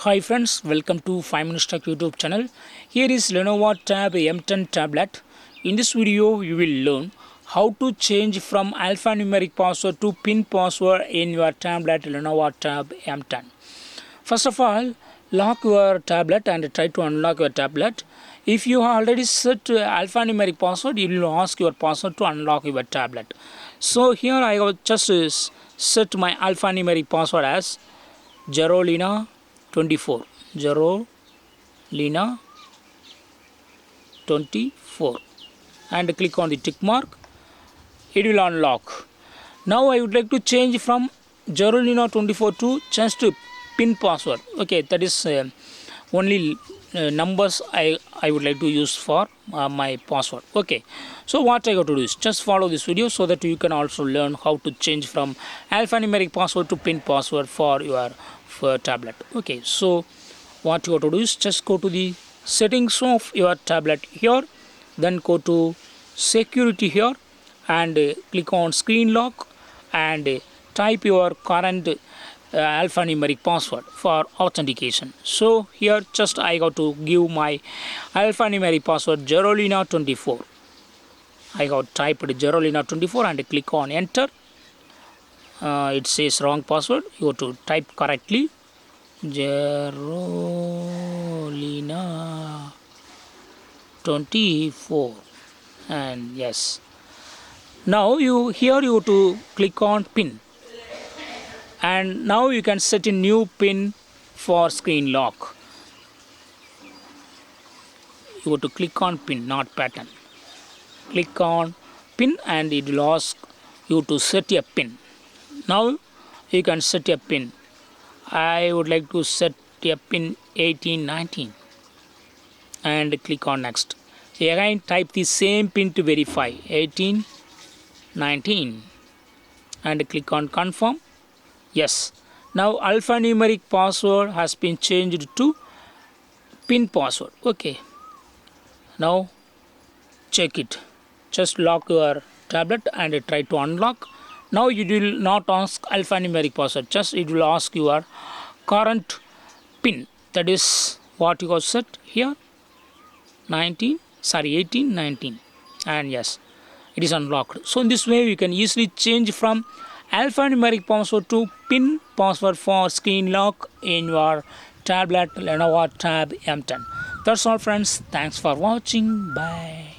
Hi friends, welcome to 5 Minutes Tech YouTube channel. Here is Lenovo Tab M10 tablet. In this video, you will learn how to change from alphanumeric password to PIN password in your tablet Lenovo Tab M10. First of all, lock your tablet and try to unlock your tablet. If you already set alphanumeric password, it will ask your password to unlock your tablet. So here I have just set my alphanumeric password as Jerolina 24 Jerolina 24 and click on the tick mark. It will unlock. Now I would like to change from Jerolina 24 to just PIN password. Okay, that is only numbers I would like to use for my password. Okay, so what I got to do is just follow this video so that you can also learn how to change from alphanumeric password to PIN password for your tablet. Okay, so what you got to do is just go to the settings of your tablet here, then go to security here and click on screen lock and type your current alphanumeric password for authentication. So here just I got to give my alphanumeric password Jerolina 24. I got typed Jerolina 24 and click on enter. It says wrong password. You have to type correctly Jerolina 24 and yes. Now you have to click on PIN. And now you can set a new PIN for screen lock. You have to click on PIN, not pattern. Click on PIN and it will ask you to set a PIN. Now you can set a PIN. I would like to set a PIN 1819 and click on next. Again type the same PIN to verify 1819 and click on confirm. Yes, now alphanumeric password has been changed to PIN password. Okay, now check it. Just lock your tablet and try to unlock. Now it will not ask alphanumeric password, just it will ask your current PIN. That is what you have set here 1819 and yes, it is unlocked. So in this way you can easily change from alphanumeric password to PIN password for screen lock in your tablet Lenovo Tab M10. That's all friends. Thanks for watching. Bye.